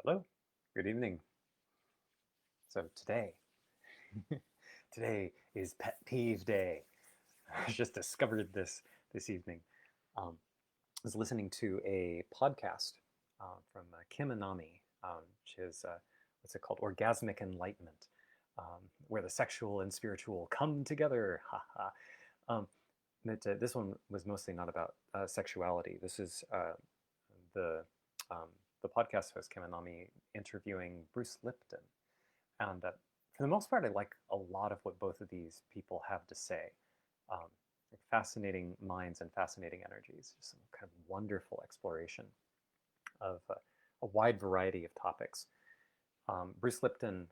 Hello, good evening. So today is Pet Peeve Day. I just discovered this evening. I was listening to a podcast from Kim Anami, which is what's it called? Orgasmic Enlightenment, where the sexual and spiritual come together. Ha ha. Um, this one was mostly not about sexuality. This is the um, the podcast host Kim Anami interviewing Bruce Lipton. And for the most part, I like a lot of what both of these people have to say. Um, Fascinating minds and fascinating energies. Just some kind of wonderful exploration of a wide variety of topics. Bruce Lipton,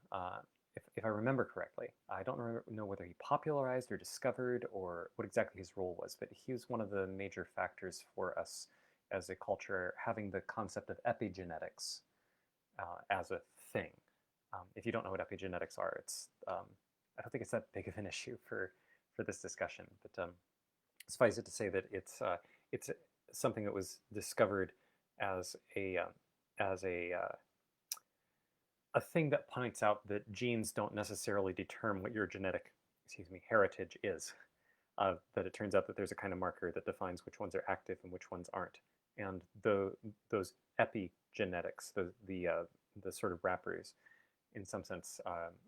if I remember correctly, I don't know whether he popularized or discovered or what exactly his role was, but he was one of the major factors for us as a culture having the concept of epigenetics as a thing. If you don't know what epigenetics are, I don't think it's that big of an issue for this discussion. But suffice it to say that it's something that was discovered as as a thing that points out that genes don't necessarily determine what your genetic, heritage is. That it turns out that there's a kind of marker that defines which ones are active and which ones aren't. And those epigenetics, the sort of wrappers, in some sense,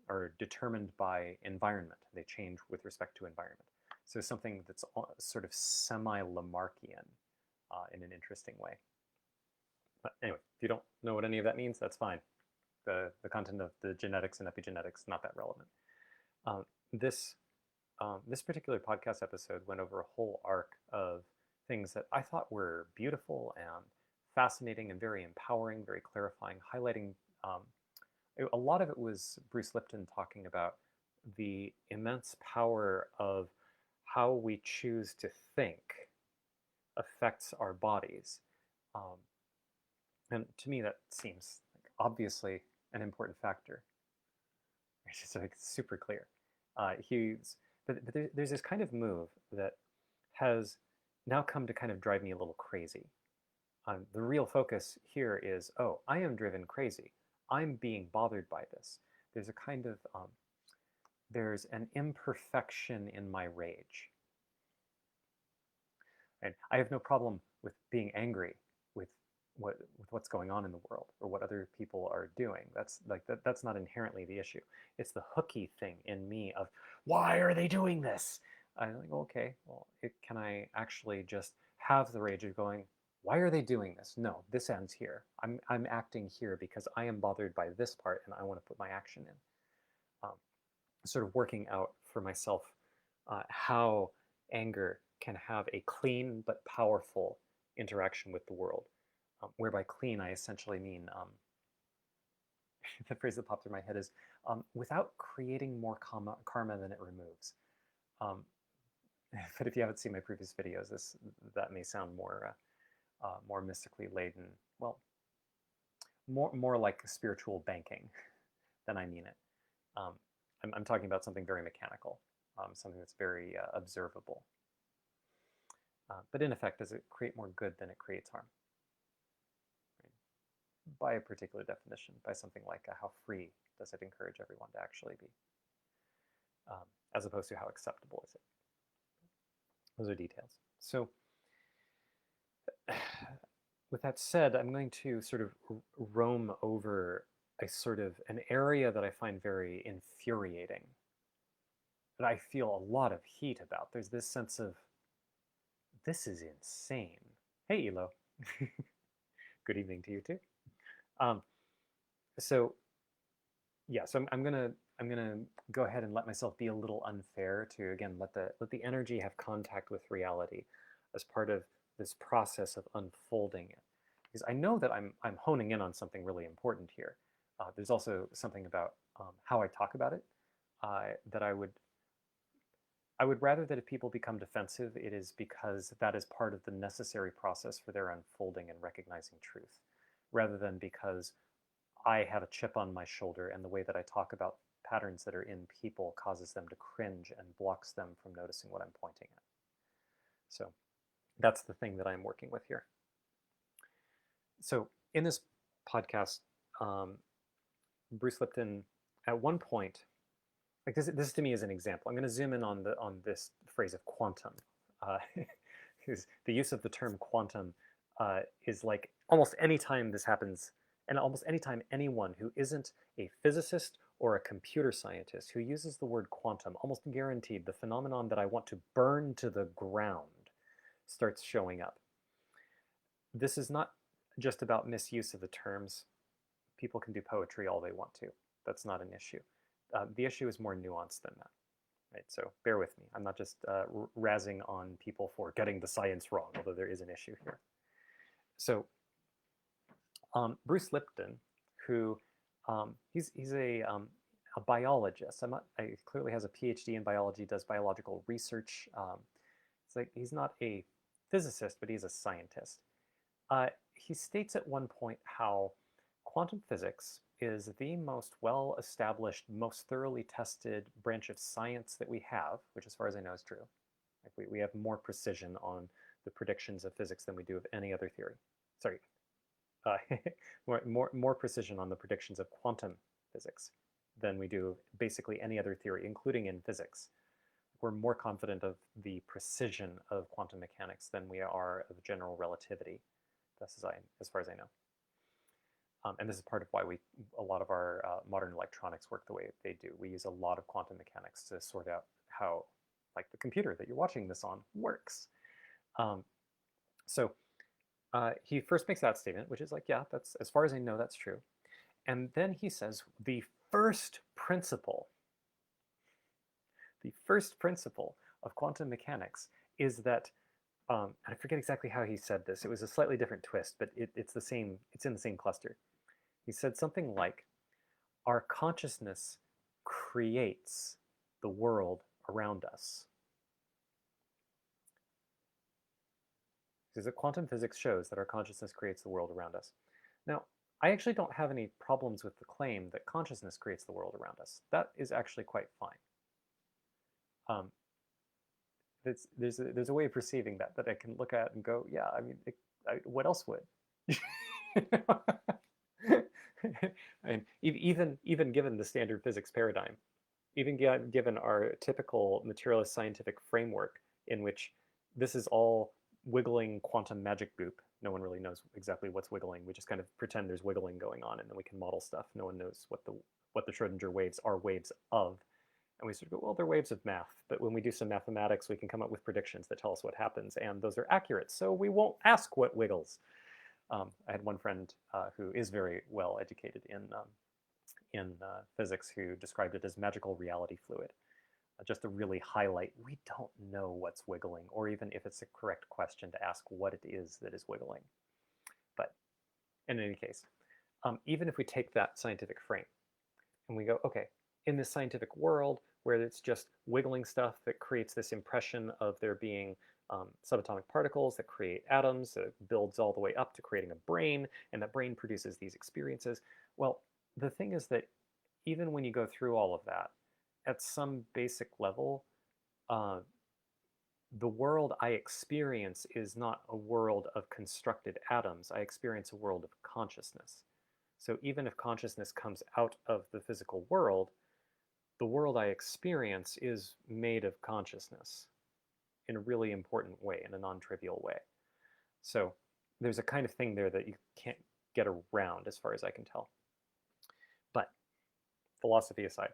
are determined by environment. They change with respect to environment. So something that's sort of semi-Lamarckian in an interesting way. But anyway, if you don't know what any of that means, that's fine. The content of the genetics and epigenetics not that relevant. Um, this this particular podcast episode went over a whole arc of things that I thought were beautiful and fascinating and very empowering, very clarifying, highlighting. A lot of it was Bruce Lipton talking about the immense power of how we choose to think affects our bodies. Um, and to me, that seems like obviously an important factor. It's just like super clear. But there's this kind of move that has now come to kind of drive me a little crazy. The real focus here is, oh, I am driven crazy. I'm being bothered by this. There's a kind of there's an imperfection in my rage. And I have no problem with being angry with with what's going on in the world or what other people are doing. That's not inherently the issue. It's the hooky thing in me of why are they doing this? I'm like, okay, well, can I actually just have the rage of going, why are they doing this? No, this ends here. I'm acting here because I am bothered by this part and I want to put my action in. Um, Sort of working out for myself how anger can have a clean but powerful interaction with the world. Whereby clean, I essentially mean the phrase that popped in my head is without creating more karma than it removes. Um, but if you haven't seen my previous videos, that may sound more mystically laden. Well, more like spiritual banking than I mean it. Um, I'm talking about something very mechanical, something that's very observable. But in effect, does it create more good than it creates harm? Right? By a particular definition, by something like how free does it encourage everyone to actually be, as opposed to how acceptable is it? Those are details. So with that said, I'm going to sort of roam over a sort of an area that I find very infuriating, that I feel a lot of heat about. There's this sense of, this is insane. Hey, Elo. Good evening to you too. Um, so yeah, so I'm gonna go ahead and let myself be a little unfair to again let the energy have contact with reality as part of this process of unfolding it, because I know that I'm honing in on something really important here. There's also something about how I talk about it that I would rather that if people become defensive, it is because that is part of the necessary process for their unfolding and recognizing truth, rather than because I have a chip on my shoulder and the way that I talk about patterns that are in people causes them to cringe and blocks them from noticing what I'm pointing at. So that's the thing that I'm working with here. So in this podcast, Bruce Lipton, at one point, like this to me is an example. I'm going to zoom in on this phrase of quantum. Because the use of the term quantum is like almost any time this happens, and almost any time anyone who isn't a physicist or a computer scientist who uses the word quantum, almost guaranteed the phenomenon that I want to burn to the ground starts showing up. This is not just about misuse of the terms. People can do poetry all they want to. That's not an issue. The issue is more nuanced than that. Right, so bear with me. I'm not just razzing on people for getting the science wrong, although there is an issue here. So Bruce Lipton, who he's a biologist. He clearly has a PhD in biology, does biological research. It's like he's not a physicist, but he's a scientist. He states at one point how quantum physics is the most well-established, most thoroughly tested branch of science that we have, which as far as I know is true. Like we have more precision on the predictions of physics than we do of any other theory. Sorry, more precision on the predictions of quantum physics than we do of basically any other theory, including in physics. We're more confident of the precision of quantum mechanics than we are of general relativity, as far as I know. And this is part of why a lot of our modern electronics work the way they do. We use a lot of quantum mechanics to sort out how, like the computer that you're watching this on, works. So he first makes that statement, which is like, yeah, that's, as far as I know, that's true. And then he says the first principle of quantum mechanics is that, and I forget exactly how he said this. It was a slightly different twist, but it's the same. It's in the same cluster. He said something like, our consciousness creates the world around us. Because the quantum physics shows that our consciousness creates the world around us. Now, I actually don't have any problems with the claim that consciousness creates the world around us. That is actually quite fine. There's a way of perceiving that I can look at and go, yeah, I mean, what else would? And even given the standard physics paradigm, even given our typical materialist scientific framework in which this is all wiggling quantum magic goop. No one really knows exactly what's wiggling. We just kind of pretend there's wiggling going on, and then we can model stuff. No one knows what the Schrodinger waves are waves of. And we sort of go, well, they're waves of math. But when we do some mathematics, we can come up with predictions that tell us what happens, and those are accurate. So we won't ask what wiggles. I had one friend who is very well educated in physics who described it as magical reality fluid. Just to really highlight, we don't know what's wiggling, or even if it's a correct question to ask what it is that is wiggling. But in any case, even if we take that scientific frame and we go, okay, in this scientific world where it's just wiggling stuff that creates this impression of there being subatomic particles that create atoms, that builds all the way up to creating a brain, and that brain produces these experiences. Well, the thing is that even when you go through all of that, at some basic level, the world I experience is not a world of constructed atoms. I experience a world of consciousness. So even if consciousness comes out of the physical world, the world I experience is made of consciousness in a really important way, in a non-trivial way. So there's a kind of thing there that you can't get around as far as I can tell. But philosophy aside,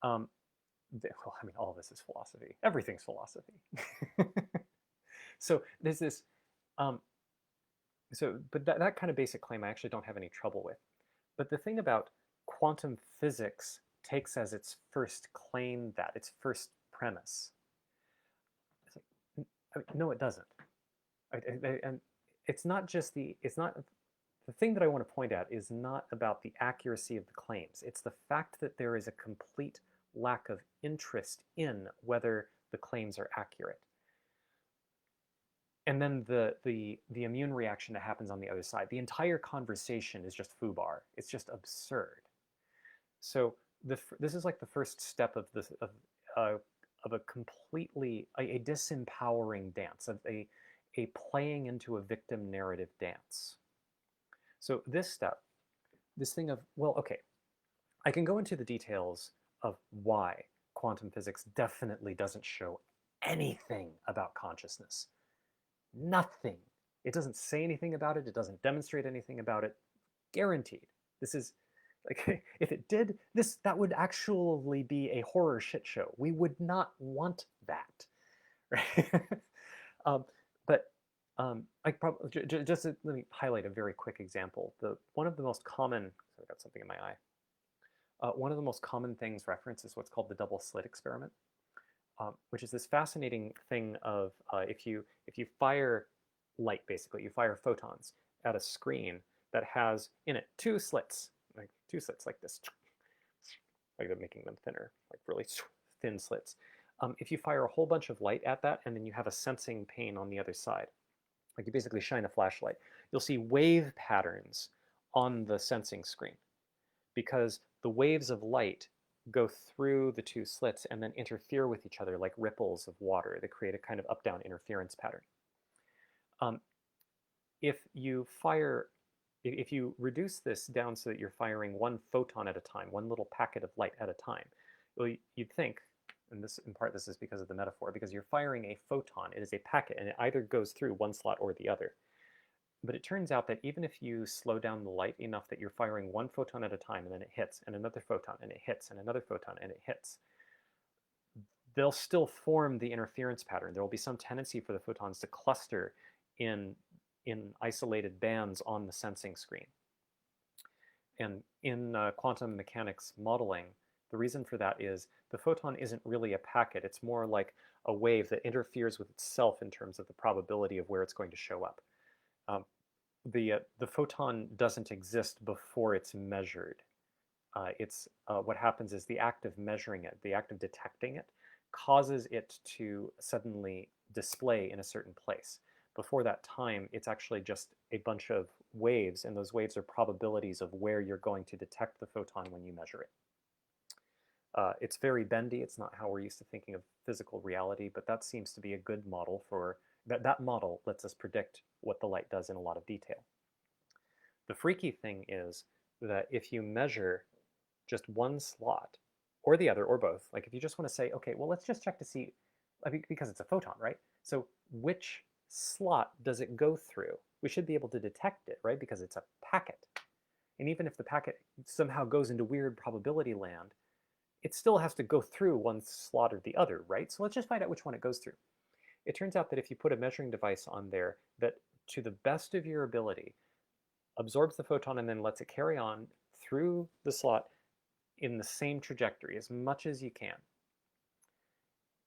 well, I mean, all of this is philosophy. Everything's philosophy. So there's this, but that kind of basic claim I actually don't have any trouble with. But the thing about quantum physics takes as its first claim that, its first premise. It's like, I mean, no, it doesn't. And it's not just the thing that I want to point out is not about the accuracy of the claims. It's the fact that there is a complete lack of interest in whether the claims are accurate. And then the immune reaction that happens on the other side. The entire conversation is just foobar. It's just absurd. So this is like the first step of this of a completely a disempowering dance, of a playing into a victim narrative dance. So this this thing of, well, okay, I can go into the details of why quantum physics definitely doesn't show anything about consciousness. Nothing. It doesn't say anything about it. It doesn't demonstrate anything about it. Guaranteed. This is like, if it did, that would actually be a horror shit show. We would not want that, right? um, but I probably just let me highlight a very quick example. One of the most common. So I got something in my eye. One of the most common things referenced is what's called the double slit experiment, which is this fascinating thing of if you fire light, basically you fire photons at a screen that has in it two slits like this, like they're making them thinner, like really thin slits. If you fire a whole bunch of light at that and then you have a sensing pane on the other side, like you basically shine a flashlight, you'll see wave patterns on the sensing screen because the waves of light go through the two slits and then interfere with each other like ripples of water that create a kind of up-down interference pattern. Um, if you reduce this down so that you're firing one photon at a time, one little packet of light at a time, well, you'd think, and this in part this is because of the metaphor, because you're firing a photon, it is a packet, and it either goes through one slot or the other. But it turns out that even if you slow down the light enough that you're firing one photon at a time and then it hits, and another photon, and it hits, and another photon, and it hits, they'll still form the interference pattern. There will be some tendency for the photons to cluster in isolated bands on the sensing screen. And in quantum mechanics modeling, the reason for that is the photon isn't really a packet. It's more like a wave that interferes with itself in terms of the probability of where it's going to show up. The photon doesn't exist before it's measured. What happens is the act of measuring it, the act of detecting it, causes it to suddenly display in a certain place. Before that time, it's actually just a bunch of waves, and those waves are probabilities of where you're going to detect the photon when you measure it. It's very bendy. It's not how we're used to thinking of physical reality, but that seems to be a good model for that model lets us predict what the light does in a lot of detail. The freaky thing is that if you measure just one slot or the other or both, like if you just want to say, okay, well, let's just check to see, because it's a photon, right? So which slot does it go through? We should be able to detect it, right? Because it's a packet. And even if the packet somehow goes into weird probability land, it still has to go through one slot or the other, right? So let's just find out which one it goes through. It turns out that if you put a measuring device on there that, to the best of your ability, absorbs the photon and then lets it carry on through the slot in the same trajectory as much as you can.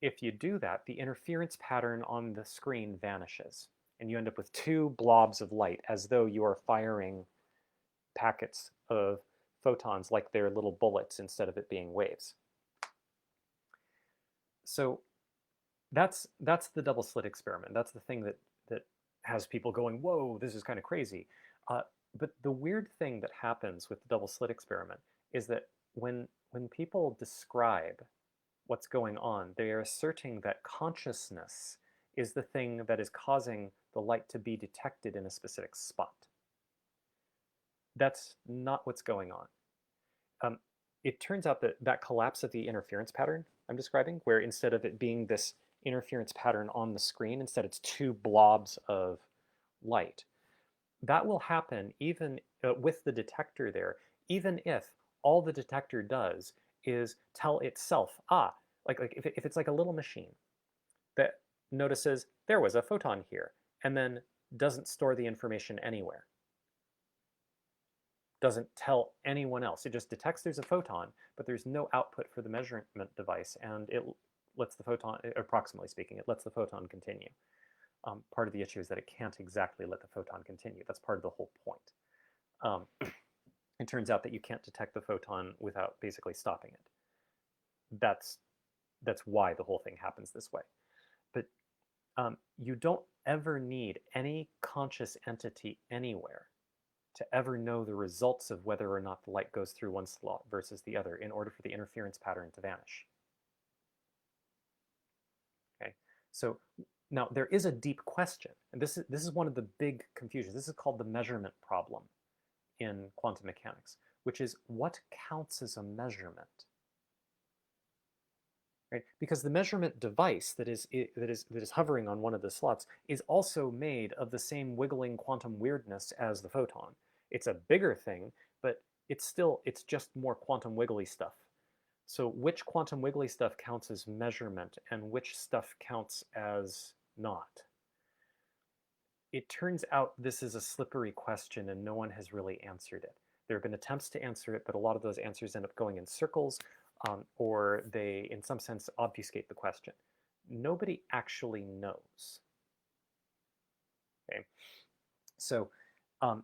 If you do that, the interference pattern on the screen vanishes, and you end up with two blobs of light as though you are firing packets of photons like they're little bullets instead of it being waves. So that's the double slit experiment. That's the thing that has people going, whoa, this is kind of crazy. But the weird thing that happens with the double slit experiment is that when people describe what's going on, they are asserting that consciousness is the thing that is causing the light to be detected in a specific spot. That's not what's going on. It turns out that that collapse of the interference pattern I'm describing, where instead of it being this interference pattern on the screen, instead it's two blobs of light, that will happen even with the detector there, even if all the detector does is tell itself, like if it's like a little machine that notices there was a photon here and then doesn't store the information anywhere, doesn't tell anyone else. It just detects there's a photon, but there's no output for the measurement device, and it lets the photon, approximately speaking, it lets the photon continue. Part of the issue is that it can't exactly let the photon continue. That's part of the whole point. It turns out that you can't detect the photon without basically stopping it. That's why the whole thing happens this way. But you don't ever need any conscious entity anywhere to ever know the results of whether or not the light goes through one slot versus the other in order for the interference pattern to vanish. Okay, so now there is a deep question, and this is one of the big confusions. This is called the measurement problem in quantum mechanics, which is what counts as a measurement. Right? Because the measurement device that is hovering on one of the slots is also made of the same wiggling quantum weirdness as the photon. It's a bigger thing, but it's just more quantum wiggly stuff. So which quantum wiggly stuff counts as measurement and which stuff counts as not? It turns out this is a slippery question and no one has really answered it. There have been attempts to answer it, but a lot of those answers end up going in circles, or they, in some sense, obfuscate the question. Nobody actually knows. Okay, so,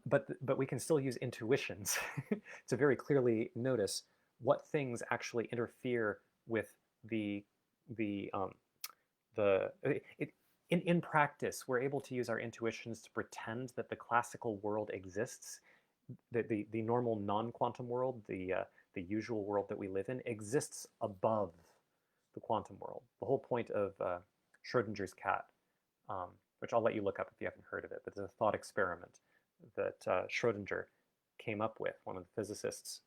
but we can still use intuitions to very clearly notice what things actually interfere with the the um, in practice, we're able to use our intuitions to pretend that the classical world exists, the normal non-quantum world, the usual world that we live in, exists above the quantum world. The whole point of Schrodinger's cat, which I'll let you look up if you haven't heard of it, but it's a thought experiment that Schrodinger came up with, one of the physicists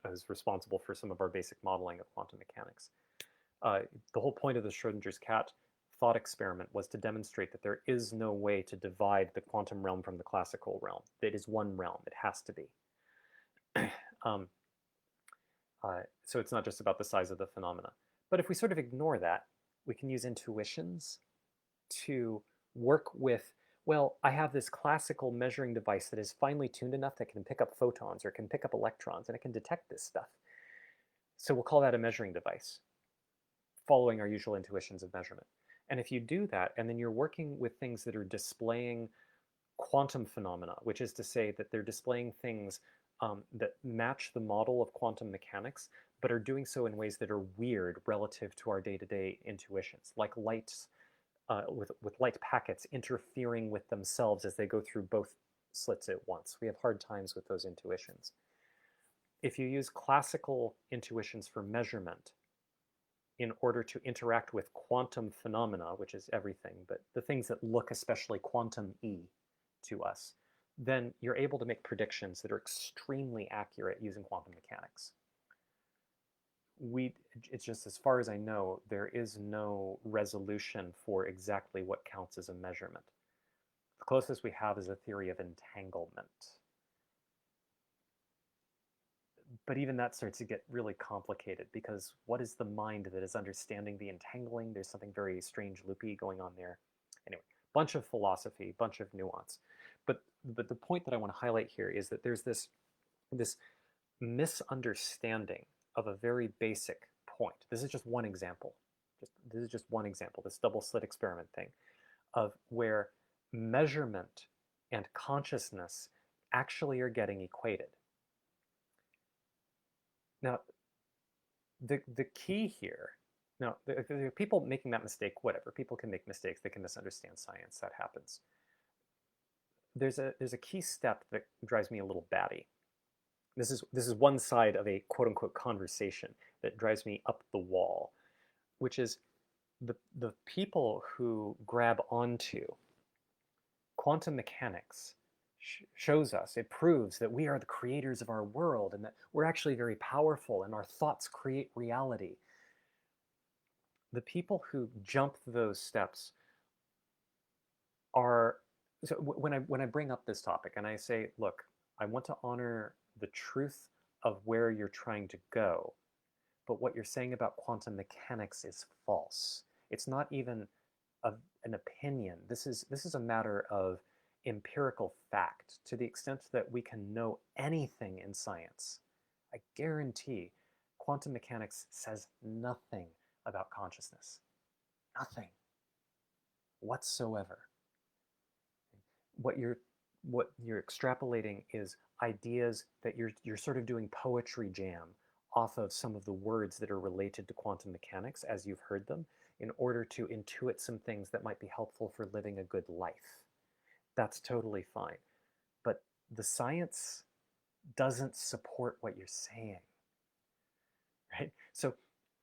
who's responsible for some of our basic modeling of quantum mechanics. The whole point of the Schrodinger's cat thought experiment was to demonstrate that there is no way to divide the quantum realm from the classical realm. It is one realm. It has to be. um, so it's not just about the size of the phenomena. But if we sort of ignore that, we can use intuitions to work with, well, I have this classical measuring device that is finely tuned enough that can pick up photons or can pick up electrons and it can detect this stuff. So we'll call that a measuring device, following our usual intuitions of measurement. And if you do that, and then you're working with things that are displaying quantum phenomena, which is to say that they're displaying things that match the model of quantum mechanics, but are doing so in ways that are weird relative to our day-to-day intuitions, like lights, with light packets interfering with themselves as they go through both slits at once. We have hard times with those intuitions. If you use classical intuitions for measurement, in order to interact with quantum phenomena, which is everything, but the things that look especially quantum-y to us, then you're able to make predictions that are extremely accurate using quantum mechanics. It's just, as far as I know, there is no resolution for exactly what counts as a measurement. The closest we have is a theory of entanglement. But even that starts to get really complicated, because what is the mind that is understanding the entangling? There's something very strange, loopy going on there. Anyway, bunch of philosophy, bunch of nuance. But the point that I want to highlight here is that there's this misunderstanding of a very basic point. This is just one example. This is just one example, this double slit experiment thing, of where measurement and consciousness actually are getting equated. Now, the key here, now, the people making that mistake, whatever, people can make mistakes, they can misunderstand science, that happens. There's a key step that drives me a little batty. This is one side of a quote-unquote conversation that drives me up the wall, which is the people who grab onto quantum mechanics shows us, it proves that we are the creators of our world and that we're actually very powerful and our thoughts create reality. The people who jump those steps are, so when I bring up this topic and I say, look, I want to honor the truth of where you're trying to go, but what you're saying about quantum mechanics is false. It's not even an opinion. This is a matter of empirical fact. To the extent that we can know anything in science, I guarantee quantum mechanics says nothing about consciousness. Nothing whatsoever. What you're extrapolating is ideas that you're sort of doing poetry jam off of some of the words that are related to quantum mechanics as you've heard them, in order to intuit some things that might be helpful for living a good life. That's totally fine. But the science doesn't support what you're saying, right? So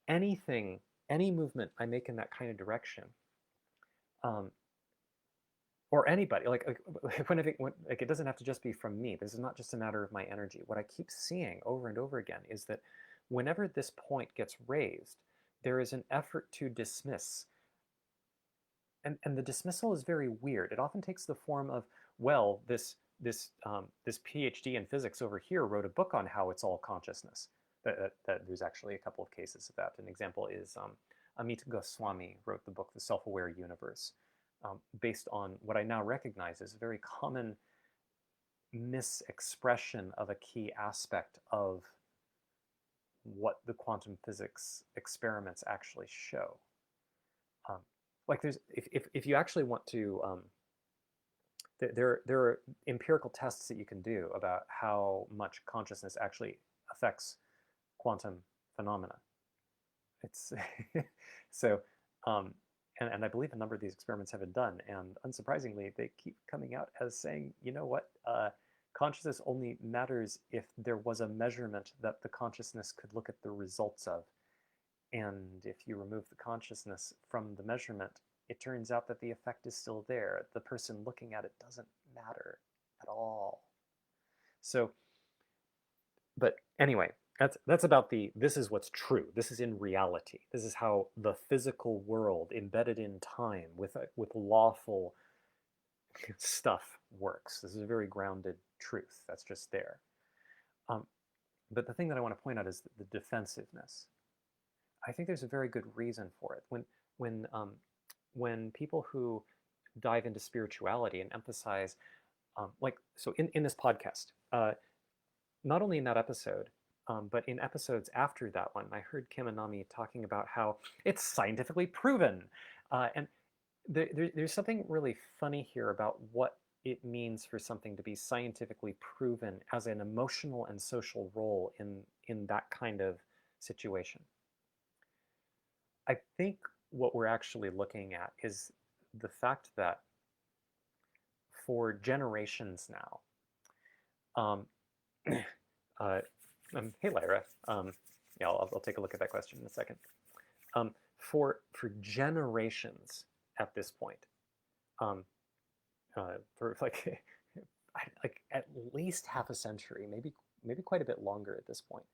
any movement I make in that kind of direction, or anybody, like it doesn't have to just be from me. This is not just a matter of my energy. What I keep seeing over and over again is that whenever this point gets raised, there is an effort to dismiss. And the dismissal is very weird. It often takes the form of, well, this PhD in physics over here wrote a book on how it's all consciousness. That there's actually a couple of cases of that. An example is Amit Goswami wrote the book The Self-Aware Universe, based on what I now recognize as a very common misexpression of a key aspect of what the quantum physics experiments actually show. Like there's, if you actually want to, there are empirical tests that you can do about how much consciousness actually affects quantum phenomena. It's so, and I believe a number of these experiments have been done, and unsurprisingly, they keep coming out as saying, you know what, consciousness only matters if there was a measurement that the consciousness could look at the results of. And if you remove the consciousness from the measurement, it turns out that the effect is still there. The person looking at it doesn't matter at all. So, but anyway, that's about this is what's true. This is in reality. This is how the physical world embedded in time with lawful stuff works. This is a very grounded truth. That's just there. But the thing that I want to point out is the defensiveness. I think there's a very good reason for it. When people who dive into spirituality and emphasize, so in this podcast, not only in that episode, but in episodes after that one, I heard Kim and Nami talking about how it's scientifically proven. And there's something really funny here about what it means for something to be scientifically proven as an emotional and social role in that kind of situation. I think what we're actually looking at is the fact that for generations now, hey Lyra, yeah, I'll take a look at that question in a second. For generations at this point, for like like at least half a century, maybe quite a bit longer at this point.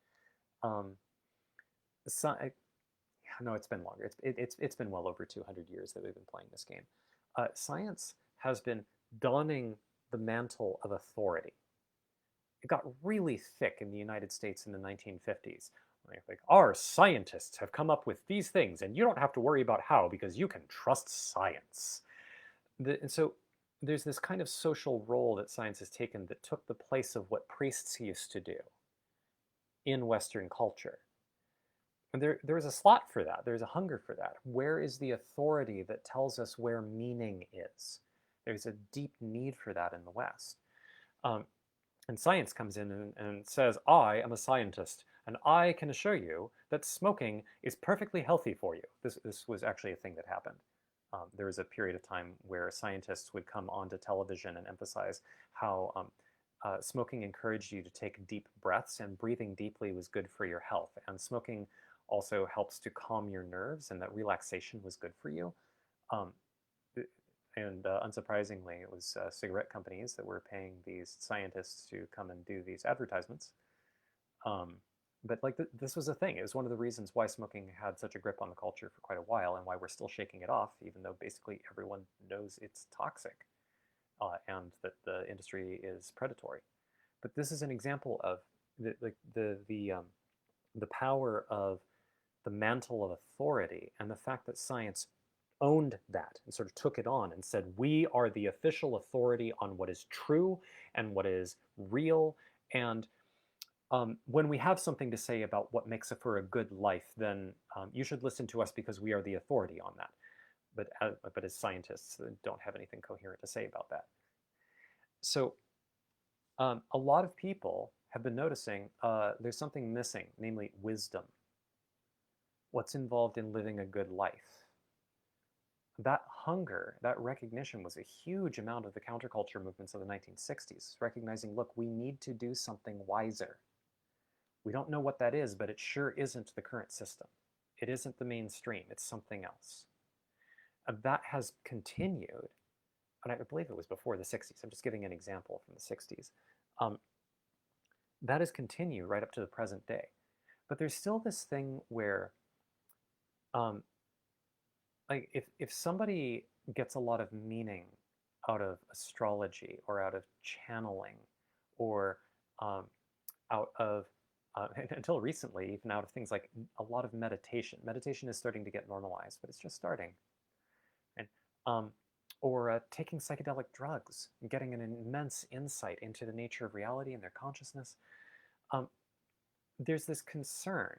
No, it's been longer. It's been well over 200 years that we've been playing this game. Science has been donning the mantle of authority. It got really thick in the United States in the 1950s. Like, our scientists have come up with these things, and you don't have to worry about how because you can trust science. And so there's this kind of social role that science has taken that took the place of what priests used to do in Western culture. And there is a slot for that. There's a hunger for that. Where is the authority that tells us where meaning is? There's a deep need for that in the West. And science comes in and says, I am a scientist, and I can assure you that smoking is perfectly healthy for you. This was actually a thing that happened. There was a period of time where scientists would come onto television and emphasize how smoking encouraged you to take deep breaths, and breathing deeply was good for your health. And smoking also helps to calm your nerves, and that relaxation was good for you. And unsurprisingly, it was cigarette companies that were paying these scientists to come and do these advertisements. But like this was a thing. It was one of the reasons why smoking had such a grip on the culture for quite a while, and why we're still shaking it off, even though basically everyone knows it's toxic, and that the industry is predatory. But this is an example of the power of the mantle of authority, and the fact that science owned that and sort of took it on and said, we are the official authority on what is true and what is real. And when we have something to say about what makes it for a good life, then you should listen to us because we are the authority on that. But as scientists, don't have anything coherent to say about that. So a lot of people have been noticing there's something missing, namely wisdom. What's involved in living a good life? That hunger, that recognition was a huge amount of the counterculture movements of the 1960s, recognizing, look, we need to do something wiser. We don't know what that is, but it sure isn't the current system. It isn't the mainstream, it's something else. That has continued and I believe it was before the 60s, I'm just giving an example from the 60s, um, that has continued right up to the present day. But there's still this thing where, um, like, if somebody gets a lot of meaning out of astrology or out of channeling or um, out of until recently, even out of things like a lot of meditation. Meditation is starting to get normalized, but it's just starting. And or taking psychedelic drugs and getting an immense insight into the nature of reality and their consciousness. Um, there's this concern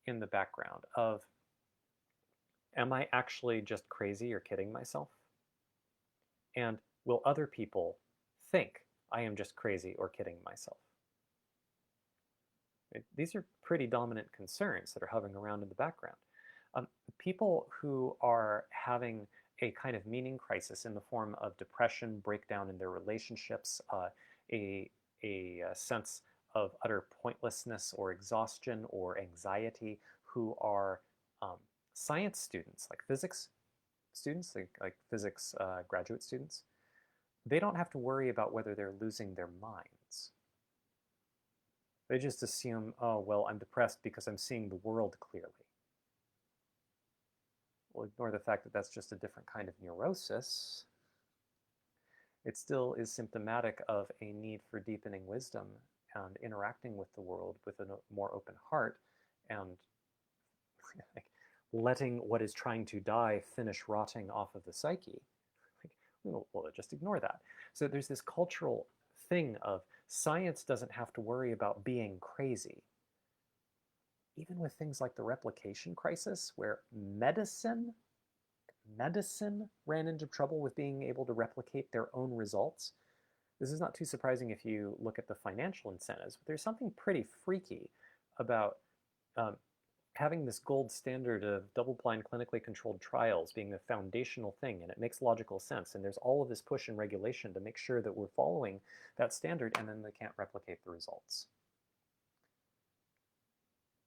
in the background of, am I actually just crazy or kidding myself? And will other people think I am just crazy or kidding myself? These are pretty dominant concerns that are hovering around in the background. People who are having a kind of meaning crisis in the form of depression, breakdown in their relationships, a, a sense of utter pointlessness or exhaustion or anxiety, who are science students, like physics students, like physics graduate students, they don't have to worry about whether they're losing their minds. They just assume, oh, well, I'm depressed because I'm seeing the world clearly. We'll ignore the fact that that's just a different kind of neurosis. It still is symptomatic of a need for deepening wisdom and interacting with the world with a more open heart and like, letting what is trying to die finish rotting off of the psyche. Like, we'll just ignore that. So there's this cultural thing of science doesn't have to worry about being crazy. Even with things like the replication crisis, where medicine ran into trouble with being able to replicate their own results. This is not too surprising if you look at the financial incentives, but there's something pretty freaky about having this gold standard of double-blind clinically controlled trials being the foundational thing, and it makes logical sense, and there's all of this push and regulation to make sure that we're following that standard, and then they can't replicate the results.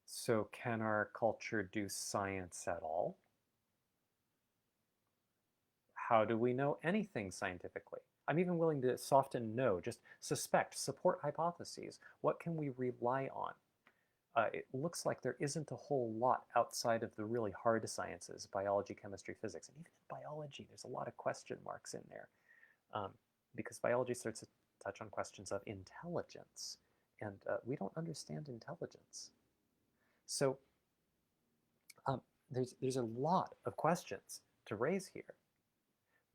So can our culture do science at all? How do we know anything scientifically? I'm even willing to soften no, just suspect, support hypotheses. What can we rely on? It looks like there isn't a whole lot outside of the really hard sciences, biology, chemistry, physics. And even in biology, there's a lot of question marks in there because biology starts to touch on questions of intelligence. And we don't understand intelligence. So there's a lot of questions to raise here.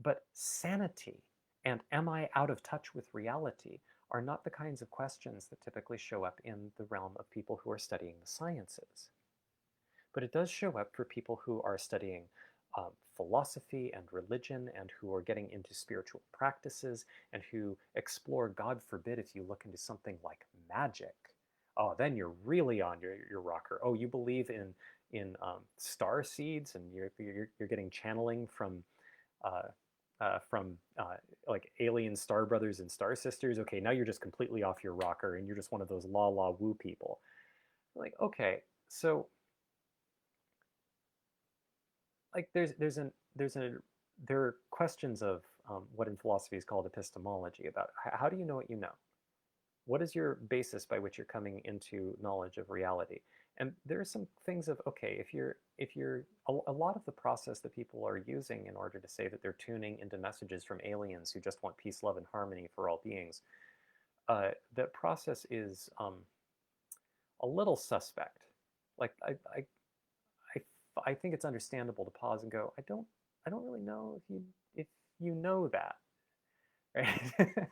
But sanity and am I out of touch with reality are not the kinds of questions that typically show up in the realm of people who are studying the sciences. But it does show up for people who are studying philosophy and religion and who are getting into spiritual practices and who explore, God forbid, if you look into something like magic. Oh, then you're really on your rocker. Oh, you believe in star seeds and you're getting channeling from like alien star brothers and star sisters. Okay, now you're just completely off your rocker and you're just one of those la la woo people. Like, okay, so like there are questions of what in philosophy is called epistemology about how do you know what you know? What is your basis by which you're coming into knowledge of reality? And there are some things of, okay, if you're a lot of the process that people are using in order to say that they're tuning into messages from aliens who just want peace, love, and harmony for all beings, that process is a little suspect. Like I think it's understandable to pause and go, I don't really know if you know that, right?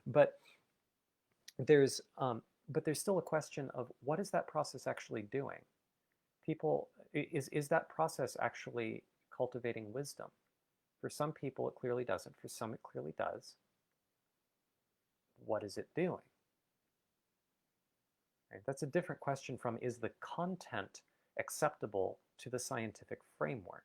but there's still a question of what is that process actually doing? People, is that process actually cultivating wisdom? For some people, it clearly doesn't. For some, it clearly does. What is it doing? Right? That's a different question from, is the content acceptable to the scientific framework?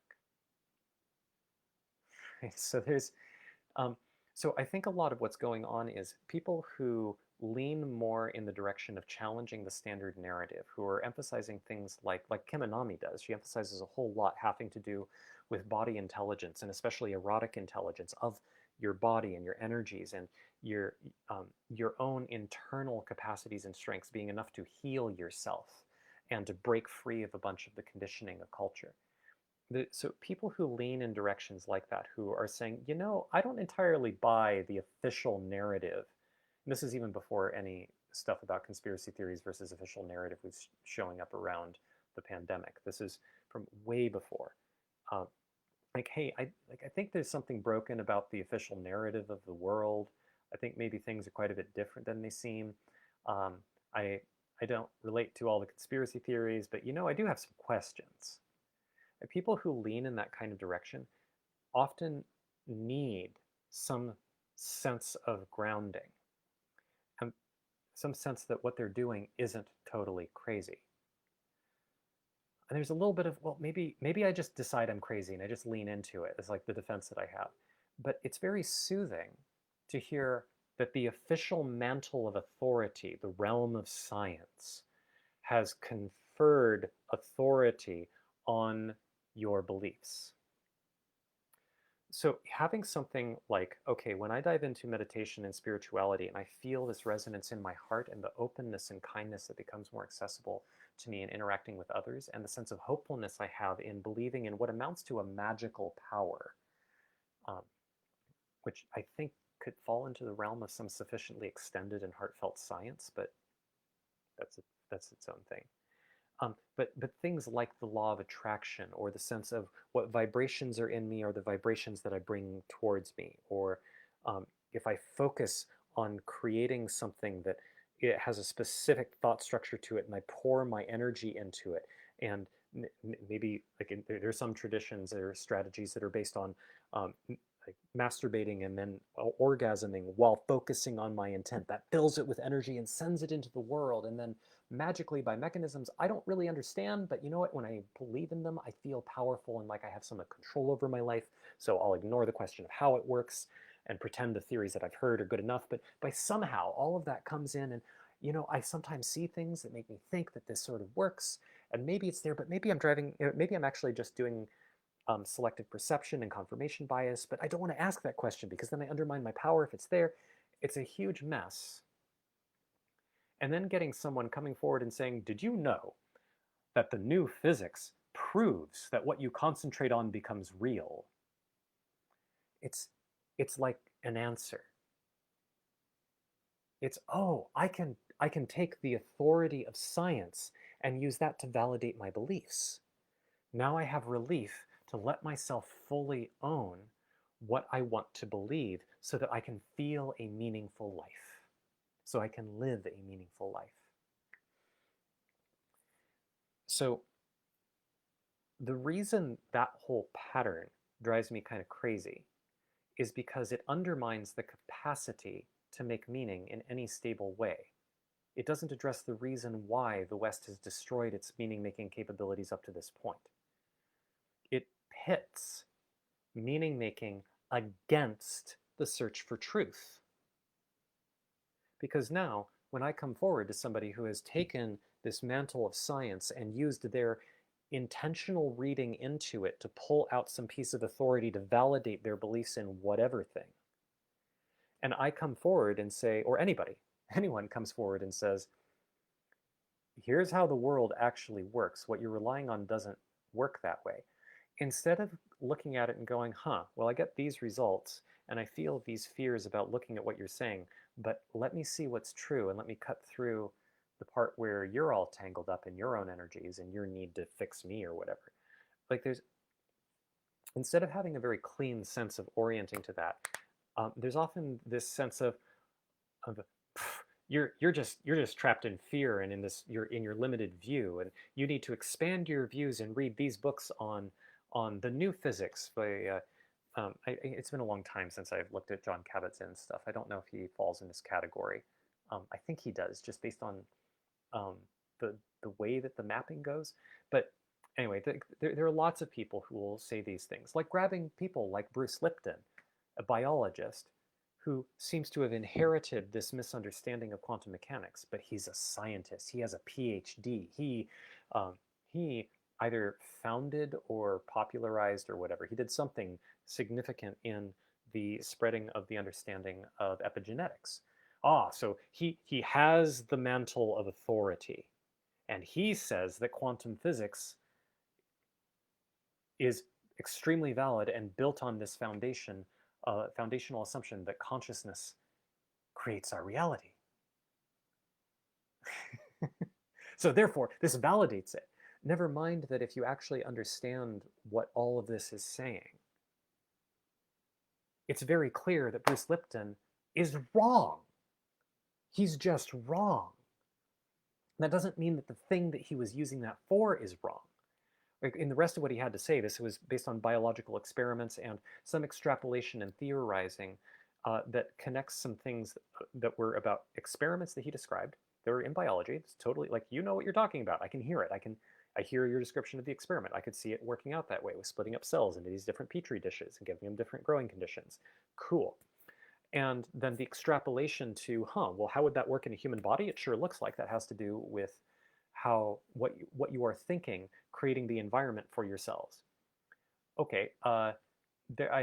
Right? So I think a lot of what's going on is people who lean more in the direction of challenging the standard narrative, who are emphasizing things like Kim Anami does. She emphasizes a whole lot having to do with body intelligence and especially erotic intelligence of your body and your energies and your your own internal capacities and strengths being enough to heal yourself and to break free of a bunch of the conditioning of culture. So people who lean in directions like that, who are saying, you know, I don't entirely buy the official narrative. And this is even before any stuff about conspiracy theories versus official narrative was showing up around the pandemic. This is from way before. Um, like, hey, I think there's something broken about the official narrative of the world. I think maybe things are quite a bit different than they seem. Um, I I don't relate to all the conspiracy theories, but you know, I do have some questions. And people who lean in that kind of direction often need some sense of grounding and some sense that what they're doing isn't totally crazy. And there's a little bit of, well, maybe I just decide I'm crazy and I just lean into it. It's like the defense that I have. But it's very soothing to hear that the official mantle of authority, the realm of science, has conferred authority on your beliefs. So having something like, okay, when I dive into meditation and spirituality and I feel this resonance in my heart and the openness and kindness that becomes more accessible to me in interacting with others, and the sense of hopefulness I have in believing in what amounts to a magical power, um, which I think could fall into the realm of some sufficiently extended and heartfelt science, but that's that's its own thing. But things like the law of attraction, or the sense of what vibrations are in me, or the vibrations that I bring towards me, or if I focus on creating something that it has a specific thought structure to it, and I pour my energy into it, and maybe like there's some traditions or strategies that are based on like masturbating and then orgasming while focusing on my intent, that fills it with energy and sends it into the world, and then magically by mechanisms I don't really understand, but you know what? When I believe in them, I feel powerful and like I have some control over my life. So I'll ignore the question of how it works and pretend the theories that I've heard are good enough. But by somehow, all of that comes in, and you know, I sometimes see things that make me think that this sort of works, and maybe it's there, but maybe I'm driving. Maybe I'm actually just doing selective perception and confirmation bias. But I don't want to ask that question because then I undermine my power if it's there. It's a huge mess. And then getting someone coming forward and saying, did you know that the new physics proves that what you concentrate on becomes real? It's, it's like an answer. It's, oh, I can take the authority of science and use that to validate my beliefs. Now I have relief to let myself fully own what I want to believe so that I can feel a meaningful life, so I can live a meaningful life. So the reason that whole pattern drives me kind of crazy is because it undermines the capacity to make meaning in any stable way. It doesn't address the reason why the West has destroyed its meaning-making capabilities up to this point. It pits meaning-making against the search for truth. Because now, when I come forward to somebody who has taken this mantle of science and used their intentional reading into it to pull out some piece of authority to validate their beliefs in whatever thing, and I come forward and say, or anybody, anyone comes forward and says, here's how the world actually works. What you're relying on doesn't work that way. Instead of looking at it and going, huh, well, I get these results and I feel these fears about looking at what you're saying, but let me see what's true and let me cut through the part where you're all tangled up in your own energies and your need to fix me or whatever. Like instead of having a very clean sense of orienting to that, there's often this sense of you're just trapped in fear and in this you're in your limited view, and you need to expand your views and read these books on the new physics by it's been a long time since I've looked at John Kabat-Zinn's stuff. I don't know if he falls in this category. I think he does, just based on um, the way that the mapping goes. But anyway, there are lots of people who will say these things, like grabbing people like Bruce Lipton, a biologist who seems to have inherited this misunderstanding of quantum mechanics, but he's a scientist. He has a PhD. He either founded or popularized or whatever. He did something significant in the spreading of the understanding of epigenetics. Ah, so he has the mantle of authority, and he says that quantum physics is extremely valid and built on this foundational assumption that consciousness creates our reality. So therefore, this validates it. Never mind that if you actually understand what all of this is saying, it's very clear that Bruce Lipton is wrong. He's just wrong. That doesn't mean that the thing that he was using that for is wrong. Like in the rest of what he had to say, this was based on biological experiments and some extrapolation and theorizing that connects some things that were about experiments that he described. They were in biology. It's totally like, you know what you're talking about. I can hear it. I hear your description of the experiment. I could see it working out that way with splitting up cells into these different petri dishes and giving them different growing conditions. Cool. And then the extrapolation to, well, how would that work in a human body? It sure looks like that has to do with how what you are thinking, creating the environment for your cells. Okay, I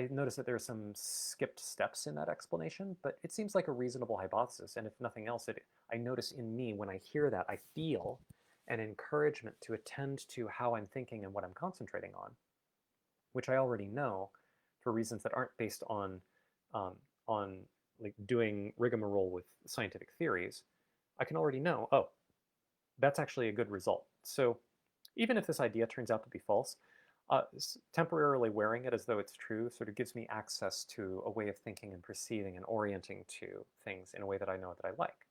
noticed that there are some skipped steps in that explanation, but it seems like a reasonable hypothesis. And if nothing else, I notice in me when I hear that, I feel an encouragement to attend to how I'm thinking and what I'm concentrating on, which I already know for reasons that aren't based on like doing rigmarole with scientific theories. I can already know, oh, that's actually a good result. So even if this idea turns out to be false, temporarily wearing it as though it's true sort of gives me access to a way of thinking and perceiving and orienting to things in a way that I know that I like.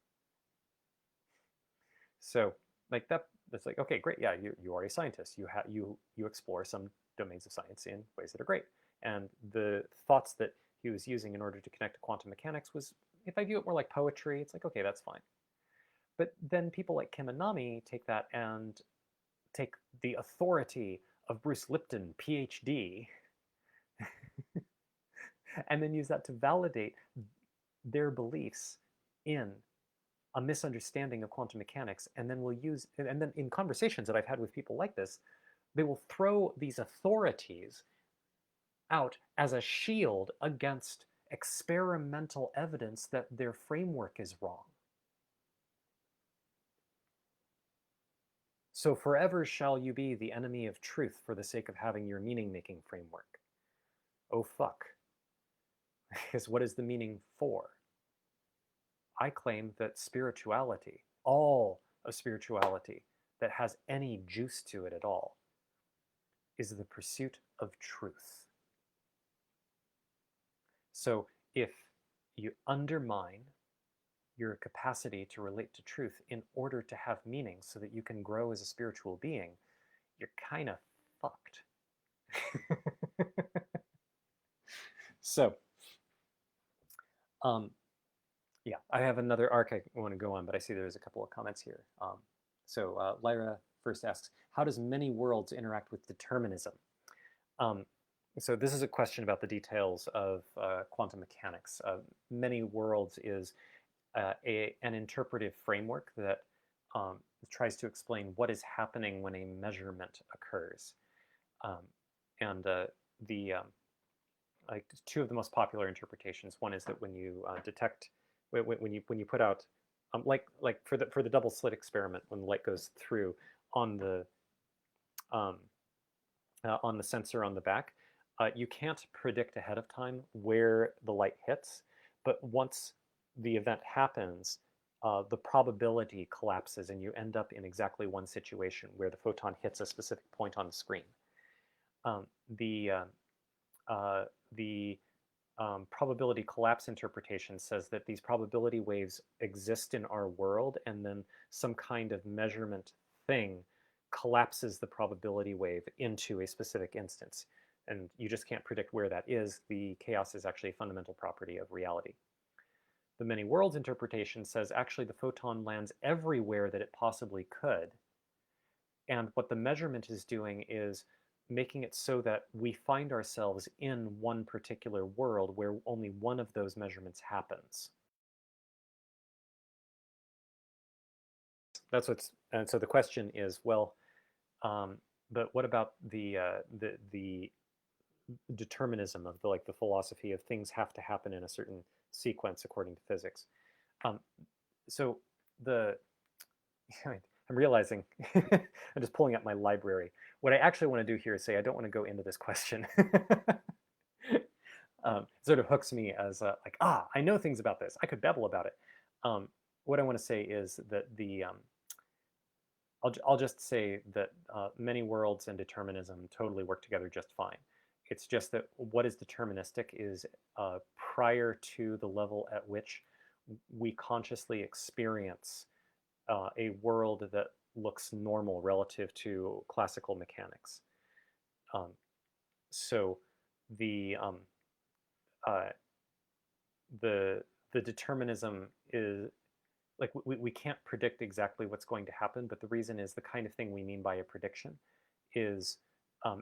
So like that's like, okay, great, yeah, you are a scientist. You explore some domains of science in ways that are great. And the thoughts that he was using in order to connect to quantum mechanics was, if I view it more like poetry, it's like, okay, that's fine. But then people like Kim and Nami take that and take the authority of Bruce Lipton, PhD, and then use that to validate their beliefs in a misunderstanding of quantum mechanics. And then and then in conversations that I've had with people like this, they will throw these authorities out as a shield against experimental evidence that their framework is wrong. So forever shall you be the enemy of truth for the sake of having your meaning-making framework. Oh fuck. Because what is the meaning for? I claim that spirituality, all of spirituality that has any juice to it at all, is the pursuit of truth. So if you undermine your capacity to relate to truth in order to have meaning so that you can grow as a spiritual being, you're kind of fucked. So, yeah, I have another arc I want to go on, but I see there's a couple of comments here. So Lyra first asks, how does many worlds interact with determinism? So this is a question about the details of quantum mechanics. Many worlds is an interpretive framework that tries to explain what is happening when a measurement occurs. And like two of the most popular interpretations. One is that when you detect, when you put out, like for the double slit experiment, when the light goes through on the sensor on the back, you can't predict ahead of time where the light hits, but once the event happens, the probability collapses and you end up in exactly one situation where the photon hits a specific point on the screen. The probability collapse interpretation says that these probability waves exist in our world, and then some kind of measurement thing collapses the probability wave into a specific instance. And you just can't predict where that is. The chaos is actually a fundamental property of reality. The many worlds interpretation says actually the photon lands everywhere that it possibly could. And what the measurement is doing is making it so that we find ourselves in one particular world where only one of those measurements happens. And so the question is, well, but what about the determinism of the the philosophy of things have to happen in a certain sequence according to physics. Um, so the I'm realizing I'm just pulling up my library. What I actually want to do here is say I don't want to go into this question. Sort of hooks me as I know things about this. I could babble about it. What I want to say is that I'll just say that many worlds and determinism totally work together just fine. It's just that what is deterministic is prior to the level at which we consciously experience a world that looks normal relative to classical mechanics. Um, so the uh, the the determinism is like we can't predict exactly what's going to happen, but the reason is the kind of thing we mean by a prediction is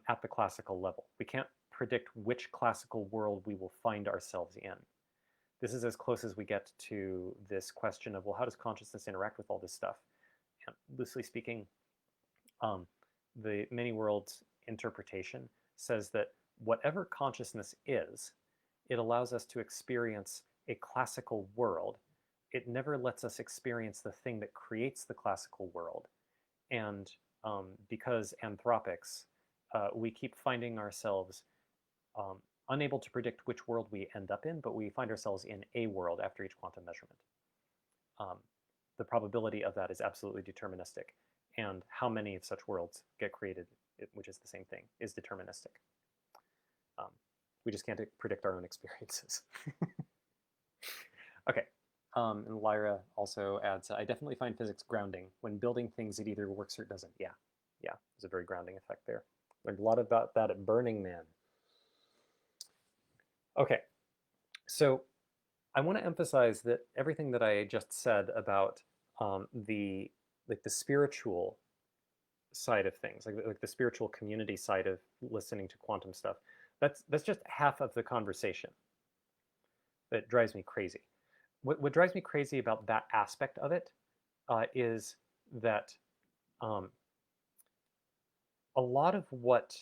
at the classical level. We can't predict which classical world we will find ourselves in. This is as close as we get to this question of, well, how does consciousness interact with all this stuff? And loosely speaking, the many worlds interpretation says that whatever consciousness is, it allows us to experience a classical world. It never lets us experience the thing that creates the classical world. And because anthropics, we keep finding ourselves um, unable to predict which world we end up in, but we find ourselves in a world after each quantum measurement. Um, the probability of that is absolutely deterministic. And how many of such worlds get created, which is the same thing, is deterministic. Um, we just can't predict our own experiences. Okay. And Lyra also adds, I definitely find physics grounding. When building things, it either works or it doesn't. Yeah, there's a very grounding effect there. Learned a lot about that at Burning Man. Okay, so I want to emphasize that everything that I just said about the spiritual side of things, like the spiritual community side of listening to quantum stuff, that's just half of the conversation. That drives me crazy. What drives me crazy about that aspect of it is that um, a lot of what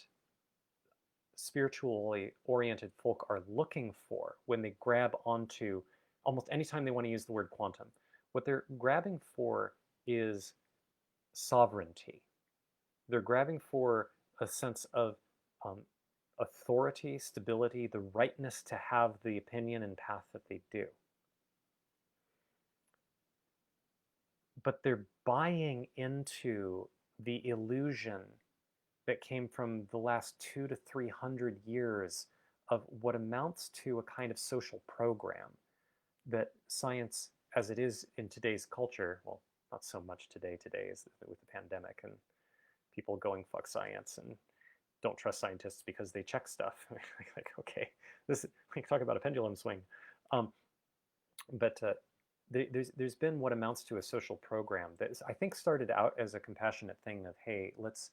spiritually oriented folk are looking for when they grab onto almost anytime they want to use the word quantum, what they're grabbing for is sovereignty. They're grabbing for a sense of um, authority, stability, the rightness to have the opinion and path that they do. But they're buying into the illusion that came from the last 200 to 300 years of what amounts to a kind of social program that science, as it is in today's culture, well, not so much today is with the pandemic and people going fuck science and don't trust scientists because they check stuff. Like, okay, this we can talk about a pendulum swing, but there's been what amounts to a social program that is, I think, started out as a compassionate thing of, hey, let's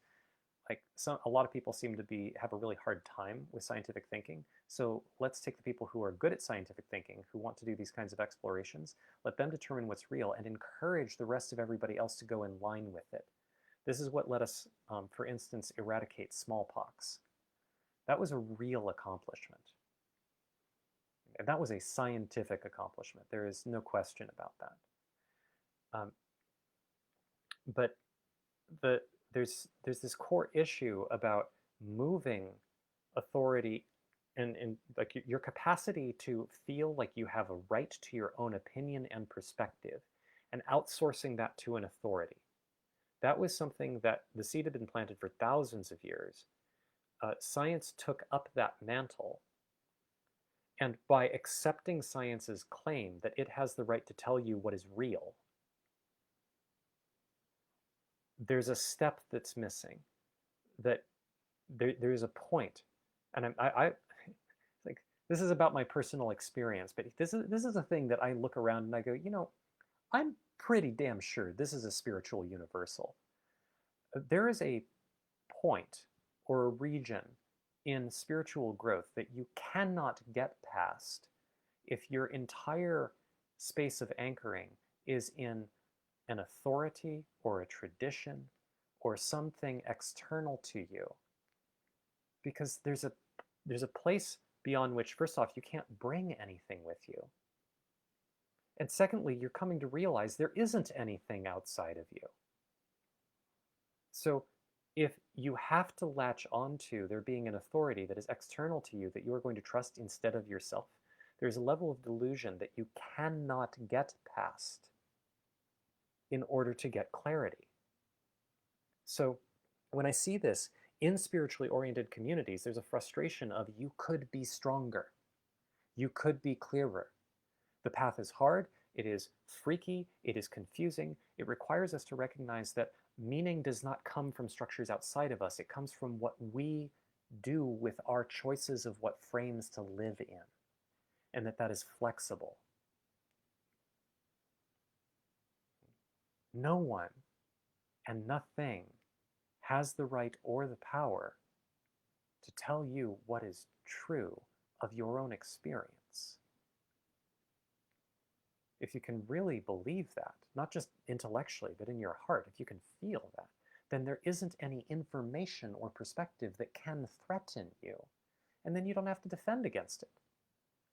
a lot of people seem to have a really hard time with scientific thinking. So let's take the people who are good at scientific thinking, who want to do these kinds of explorations, let them determine what's real, and encourage the rest of everybody else to go in line with it. This is what let us, for instance, eradicate smallpox. That was a real accomplishment. And that was a scientific accomplishment. There is no question about that. But there's this core issue about moving authority and like your capacity to feel like you have a right to your own opinion and perspective, and outsourcing that to an authority. That was something that the seed had been planted for thousands of years. Science took up that mantle, and by accepting science's claim that it has the right to tell you what is real, there's a step that's missing. That there's a point, and I like, this is about my personal experience, but this is a thing that I look around and I go, I'm pretty damn sure this is a spiritual universal. There is a point or a region in spiritual growth that you cannot get past if your entire space of anchoring is in an authority or a tradition or something external to you. Because there's a there's a place beyond which, first off, you can't bring anything with you. And secondly, you're coming to realize there isn't anything outside of you. So if you have to latch onto there being an authority that is external to you that you are going to trust instead of yourself, there's a level of delusion that you cannot get past in order to get clarity. So when I see this in spiritually oriented communities, there's a frustration of you could be stronger, you could be clearer. The path is hard, it is freaky, it is confusing. It requires us to recognize that meaning does not come from structures outside of us. It comes from what we do with our choices of what frames to live in, and that is flexible. No one and nothing has the right or the power to tell you what is true of your own experience. If you can really believe that, not just intellectually, but in your heart, if you can feel that, then there isn't any information or perspective that can threaten you. And then you don't have to defend against it.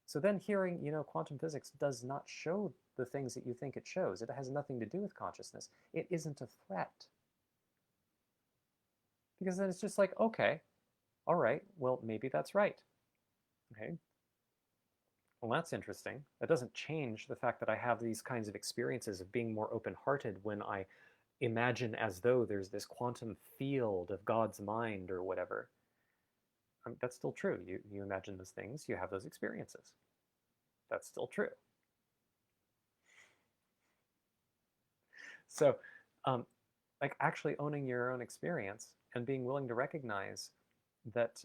So then hearing, quantum physics does not show the things that you think it shows. It has nothing to do with consciousness. It isn't a threat. Because then it's just like, okay, all right, well, maybe that's right. Okay, well, that's interesting. That doesn't change the fact that I have these kinds of experiences of being more open-hearted when I imagine as though there's this quantum field of God's mind or whatever. That's still true. You imagine those things, you have those experiences. That's still true. So, like actually owning your own experience and being willing to recognize that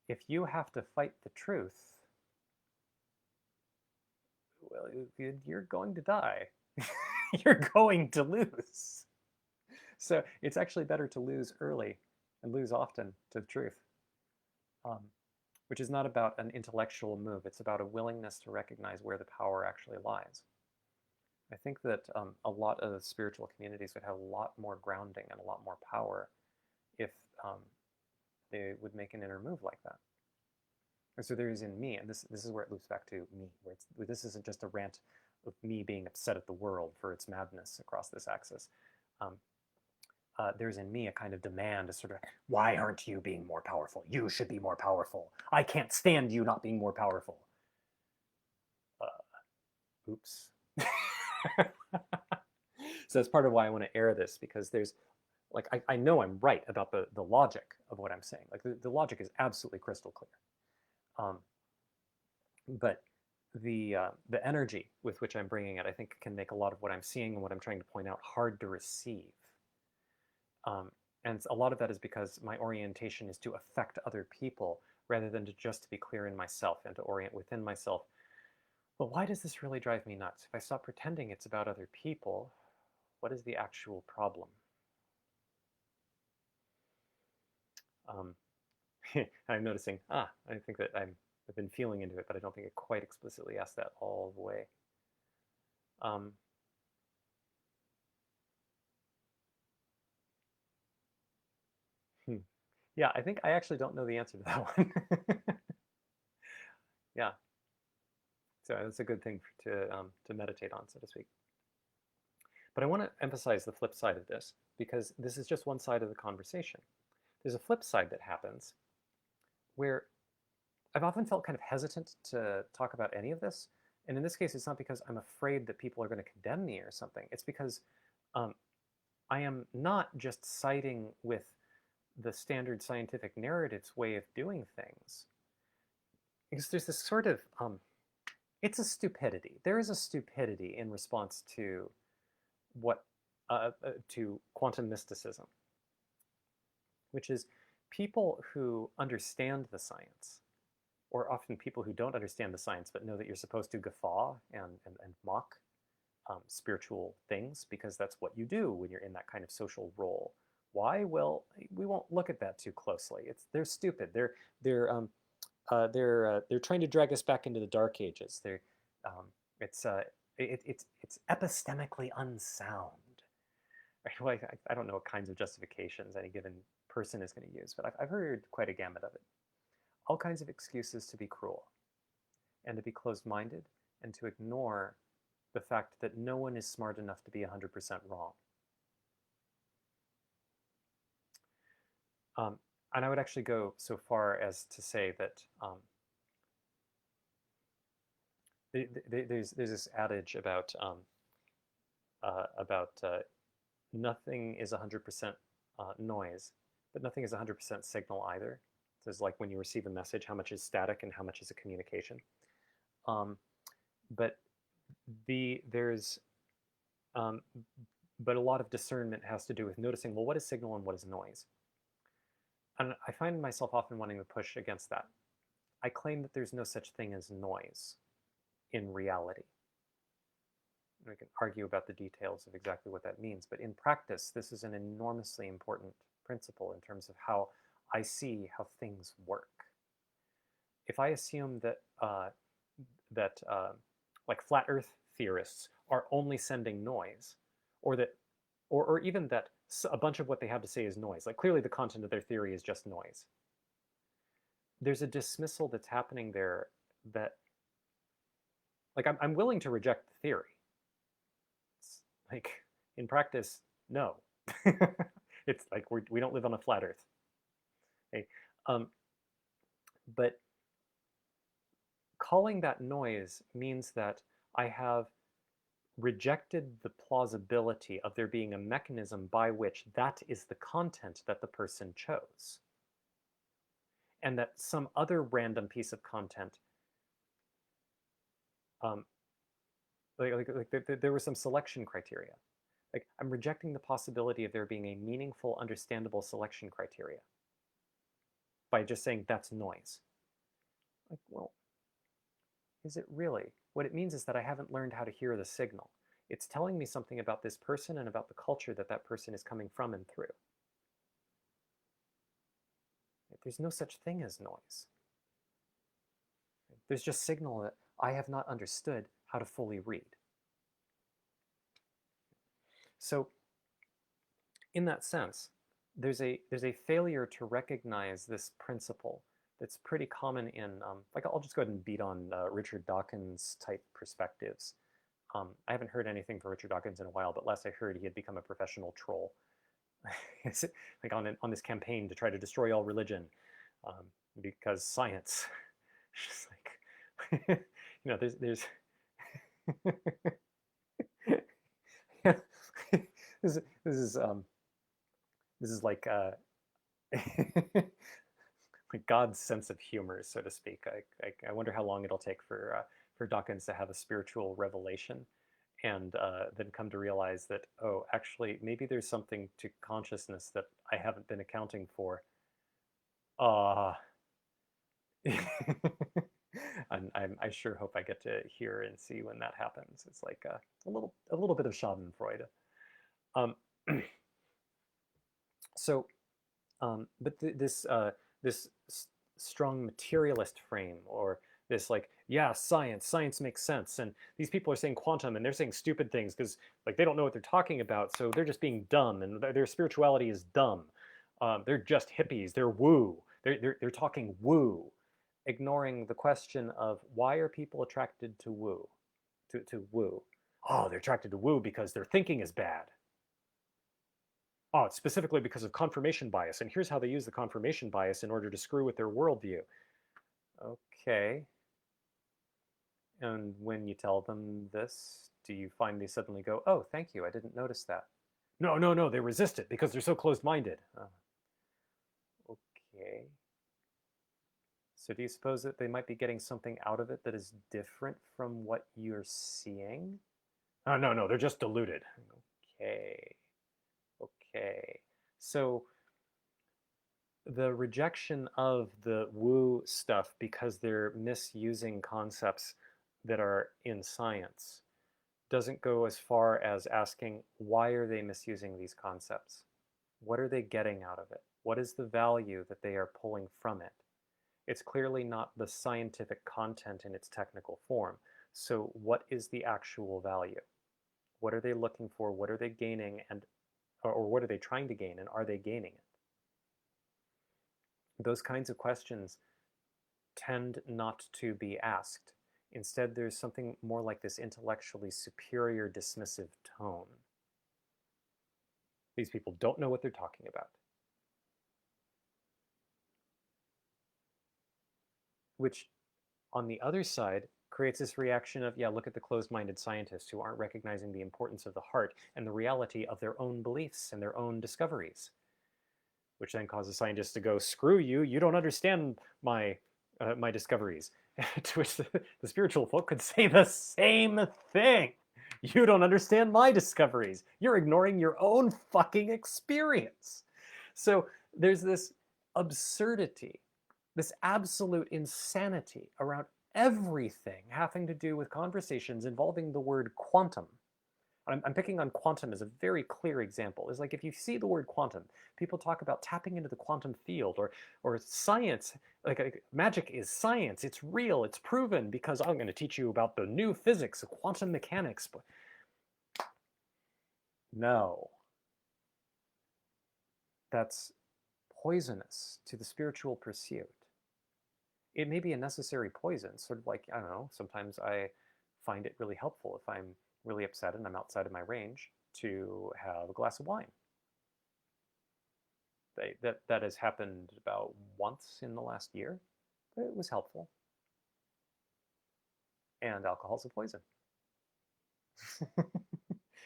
if you have to fight the truth, well, you're going to die. You're going to lose. So it's actually better to lose early and lose often to the truth, which is not about an intellectual move. It's about a willingness to recognize where the power actually lies. I think that a lot of spiritual communities would have a lot more grounding and a lot more power if they would make an inner move like that. And so there is in me, and this is where it loops back to me, where this isn't just a rant of me being upset at the world for its madness across this axis. There's in me a kind of demand to sort of, why aren't you being more powerful? You should be more powerful. I can't stand you not being more powerful. Oops. So that's part of why I want to air this, because there's, like, I know I'm right about the logic of what I'm saying. Like, the logic is absolutely crystal clear. But the energy with which I'm bringing it, I think, can make a lot of what I'm seeing and what I'm trying to point out hard to receive. And a lot of that is because my orientation is to affect other people rather than to just be clear in myself and to orient within myself. Well, why does this really drive me nuts? If I stop pretending it's about other people, what is the actual problem? I'm noticing, I think that I've been feeling into it, but I don't think it quite explicitly asked that all the way. Yeah, I think I actually don't know the answer to that one. Yeah, so that's a good thing to meditate on, so to speak. But I want to emphasize the flip side of this, because this is just one side of the conversation. There's a flip side that happens where I've often felt kind of hesitant to talk about any of this. And in this case, it's not because I'm afraid that people are going to condemn me or something. It's because I am not just siding with the standard scientific narrative's way of doing things. Because there's this sort of, it's a stupidity. There is a stupidity in response to to quantum mysticism, which is people who understand the science, or often people who don't understand the science but know that you're supposed to guffaw and mock spiritual things because that's what you do when you're in that kind of social role. Why? Well, we won't look at that too closely. They're stupid. They're trying to drag us back into the Dark Ages. It's epistemically unsound. Right? Well, I don't know what kinds of justifications any given person is going to use, but I've heard quite a gamut of it. all kinds of excuses to be cruel and to be closed-minded and to ignore the fact that no one is smart enough to be 100% wrong. And I would actually go so far as to say that there's this adage about nothing is 100% noise, but nothing is 100% signal either. So it's like when you receive a message, how much is static and how much is a communication. But there's but a lot of discernment has to do with noticing, well, what is signal and what is noise? And I find myself often wanting to push against that. I claim that there's no such thing as noise in reality. We can argue about the details of exactly what that means, but in practice, this is an enormously important principle in terms of how I see how things work. If I assume that like flat Earth theorists are only sending noise, or that, or even that a bunch of what they have to say is noise, like clearly the content of their theory is just noise, there's a dismissal that's happening there that, like, I'm willing to reject the theory. It's like, in practice, no. It's like we don't live on a flat Earth. Okay? But calling that noise means that I have rejected the plausibility of there being a mechanism by which that is the content that the person chose, and that some other random piece of content, there was some selection criteria. Like, I'm rejecting the possibility of there being a meaningful, understandable selection criteria by just saying that's noise. Like, well, is it really? What it means is that I haven't learned how to hear the signal. It's telling me something about this person and about the culture that that person is coming from and through. There's no such thing as noise. There's just signal that I have not understood how to fully read. So, in that sense, there's a failure to recognize this principle that's pretty common in, like, I'll just go ahead and beat on Richard Dawkins type perspectives. I haven't heard anything from Richard Dawkins in a while, but last I heard he had become a professional troll. Like on this campaign to try to destroy all religion, because science. Just like, there's this is like like God's sense of humor, so to speak. I wonder how long it'll take for Dawkins to have a spiritual revelation, and then come to realize that, oh, actually, maybe there's something to consciousness that I haven't been accounting for. And I sure hope I get to hear and see when that happens. It's like a little bit of Schadenfreude. So, but this strong materialist frame, or this, like, yeah, science makes sense, and these people are saying quantum and they're saying stupid things because, like, they don't know what they're talking about, so they're just being dumb, and their spirituality is dumb. They're just hippies. They're woo. They're talking woo, ignoring the question of why are people attracted to woo, to woo. Oh, they're attracted to woo because their thinking is bad. Oh, it's specifically because of confirmation bias, and here's how they use the confirmation bias in order to screw with their worldview. Okay. And when you tell them this, do you find they suddenly go, oh, thank you, I didn't notice that? No, they resist it because they're so closed-minded. Okay. So do you suppose that they might be getting something out of it that is different from what you're seeing? Oh, no, they're just deluded. Okay. So the rejection of the woo stuff because they're misusing concepts that are in science doesn't go as far as asking, why are they misusing these concepts? What are they getting out of it? What is the value that they are pulling from it? It's clearly not the scientific content in its technical form. So what is the actual value? What are they looking for? What are they gaining? Or what are they trying to gain? And are they gaining it? Those kinds of questions tend not to be asked. Instead, there's something more like this intellectually superior dismissive tone. These people don't know what they're talking about. Which, on the other side, creates this reaction of, yeah, look at the closed-minded scientists who aren't recognizing the importance of the heart and the reality of their own beliefs and their own discoveries, which then causes scientists to go, screw you, you don't understand my discoveries. To which the spiritual folk could say the same thing. You don't understand my discoveries. You're ignoring your own fucking experience. So there's this absurdity, this absolute insanity around everything having to do with conversations involving the word quantum. I'm picking on quantum as a very clear example. It's like if you see the word quantum, people talk about tapping into the quantum field, or science, like magic is science, it's real, it's proven because I'm going to teach you about the new physics of quantum mechanics. But no, that's poisonous to the spiritual pursuit. It may be a necessary poison, sort of like, I don't know, sometimes I find it really helpful if I'm really upset and I'm outside of my range to have a glass of wine. That has happened about once in the last year, but it was helpful. And alcohol's a poison.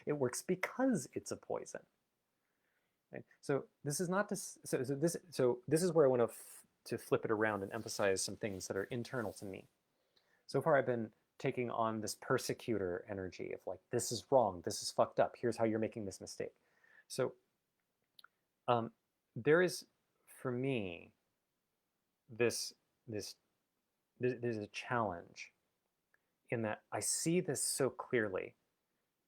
It works because it's a poison. Right? So this is not to, so this is where I want to flip it around and emphasize some things that are internal to me. So far I've been taking on this persecutor energy of like, this is wrong, this is fucked up, here's how you're making this mistake. So there is, for me, there's a challenge in that I see this so clearly,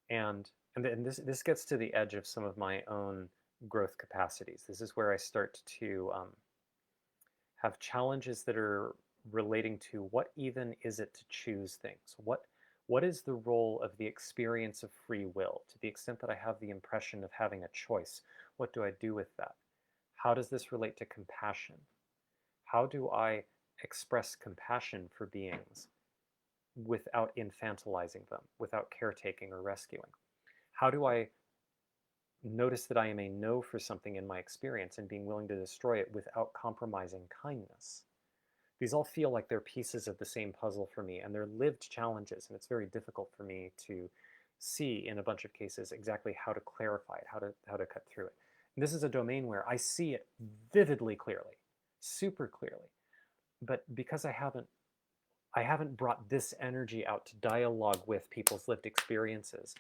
and this gets to the edge of some of my own growth capacities. This is where I start to have challenges that are relating to what even is it to choose things? What is the role of the experience of free will? To the extent that I have the impression of having a choice, what do I do with that? How does this relate to compassion? How do I express compassion for beings without infantilizing them, without caretaking or rescuing? How do I notice that I am a no for something in my experience and being willing to destroy it without compromising kindness? These all feel like they're pieces of the same puzzle for me, and they're lived challenges, and it's very difficult for me to see in a bunch of cases exactly how to clarify it, how to cut through it. And this is a domain where I see it vividly clearly, super clearly, but because I haven't brought this energy out to dialogue with people's lived experiences,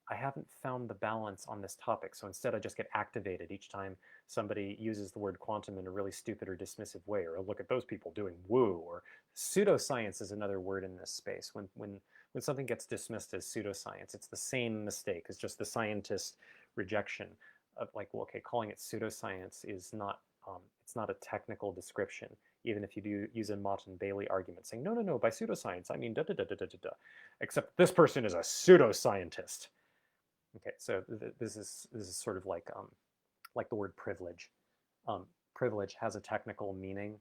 I haven't found the balance on this topic. So instead I just get activated each time somebody uses the word quantum in a really stupid or dismissive way, or look at those people doing woo, or pseudoscience is another word in this space. When something gets dismissed as pseudoscience, it's the same mistake. It's just the scientist rejection of like, well, okay, calling it pseudoscience is not, it's not a technical description, even if you do use a Mott and Bailey argument saying, no, no, no, by pseudoscience, I mean da da da da da da da, except this person is a pseudoscientist. Okay, so this is sort of like the word privilege. Privilege has a technical meaning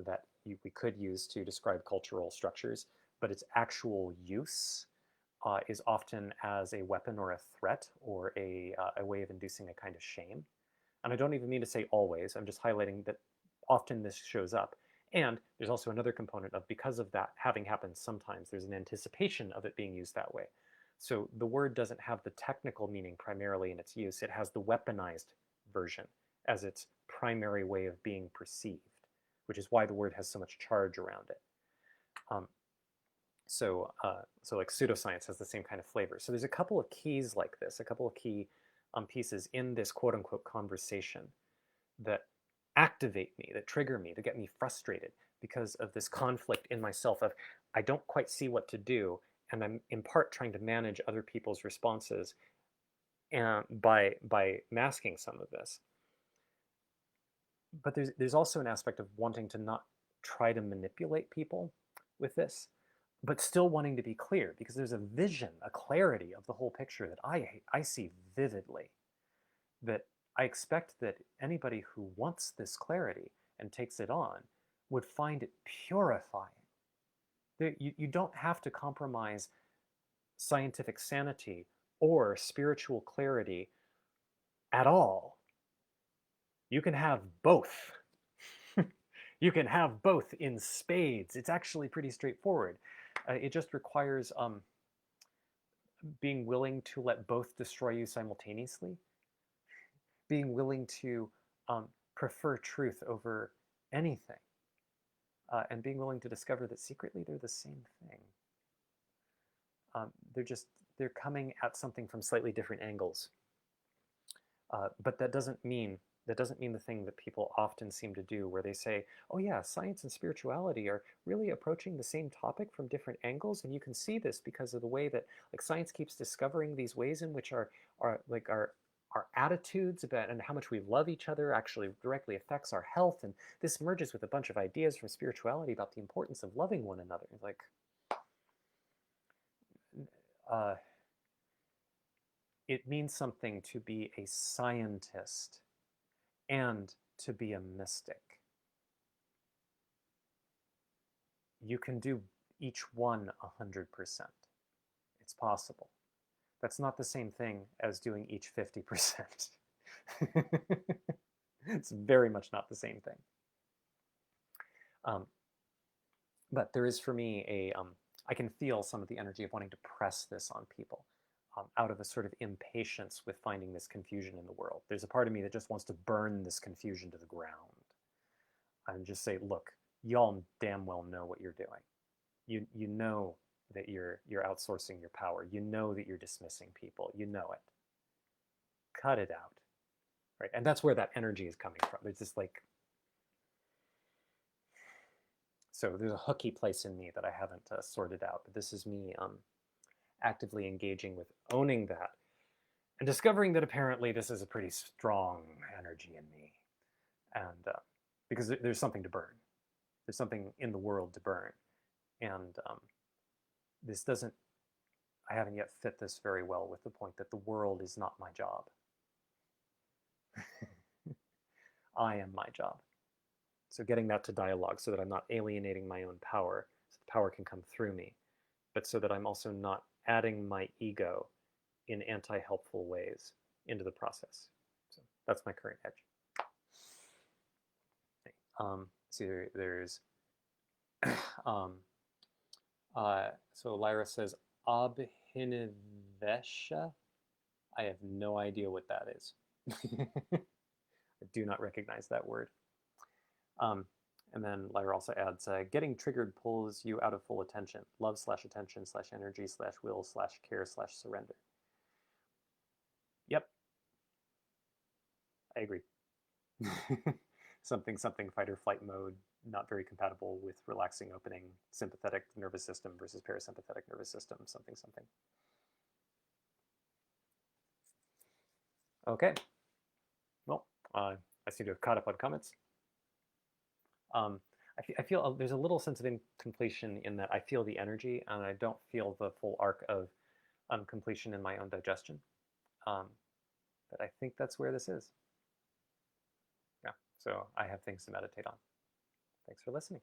that we could use to describe cultural structures, but its actual use is often as a weapon or a threat or a way of inducing a kind of shame. And I don't even mean to say always, I'm just highlighting that often this shows up. And there's also another component of, because of that having happened sometimes, there's an anticipation of it being used that way. So the word doesn't have the technical meaning primarily in its use, it has the weaponized version as its primary way of being perceived, which is why the word has so much charge around it. So like pseudoscience has the same kind of flavor. So there's a couple of keys like this, a couple of key pieces in this quote-unquote conversation that activate me, that trigger me, that get me frustrated because of this conflict in myself of I don't quite see what to do, and I'm in part trying to manage other people's responses and by masking some of this. But there's also an aspect of wanting to not try to manipulate people with this, but still wanting to be clear, because there's a vision, a clarity of the whole picture that I see vividly, that I expect that anybody who wants this clarity and takes it on would find it purifying. You don't have to compromise scientific sanity or spiritual clarity at all. You can have both. You can have both in spades. It's actually pretty straightforward. It just requires being willing to let both destroy you simultaneously, being willing to prefer truth over anything, and being willing to discover that secretly they're the same thing. They're coming at something from slightly different angles. But that doesn't mean the thing that people often seem to do, where they say, "Oh yeah, science and spirituality are really approaching the same topic from different angles, and you can see this because of the way that like science keeps discovering these ways in which our attitudes about and how much we love each other actually directly affects our health, and this merges with a bunch of ideas from spirituality about the importance of loving one another." It's like, it means something to be a scientist and to be a mystic. You can do each one 100%. It's possible. That's not the same thing as doing each 50%. It's very much not the same thing. But there is for me I can feel some of the energy of wanting to press this on people. Out of a sort of impatience with finding this confusion in the world. There's a part of me that just wants to burn this confusion to the ground and just say, look, y'all damn well know what you're doing. You know that you're outsourcing your power. You know that you're dismissing people. You know it. Cut it out, right? And that's where that energy is coming from. It's just like, so there's a hooky place in me that I haven't sorted out. But this is me actively engaging with owning that and discovering that apparently this is a pretty strong energy in me. And because there's something to burn. There's something in the world to burn. And this doesn't, I haven't yet fit this very well with the point that the world is not my job. I am my job. So getting that to dialogue so that I'm not alienating my own power, so the power can come through me, but so that I'm also not adding my ego in anti-helpful ways into the process. So that's my current edge. See, there's so Lyra says Abhinivesha. I have no idea what that is. I do not recognize that word. And then Lyra also adds, getting triggered pulls you out of full attention. Love / attention / energy / will / care / surrender. Yep. I agree. something fight or flight mode, not very compatible with relaxing opening sympathetic nervous system versus parasympathetic nervous system, something. Okay. Well, I seem to have caught up on comments. I feel there's a little sense of incompletion in that I feel the energy and I don't feel the full arc of completion in my own digestion. But I think that's where this is. Yeah, so I have things to meditate on. Thanks for listening.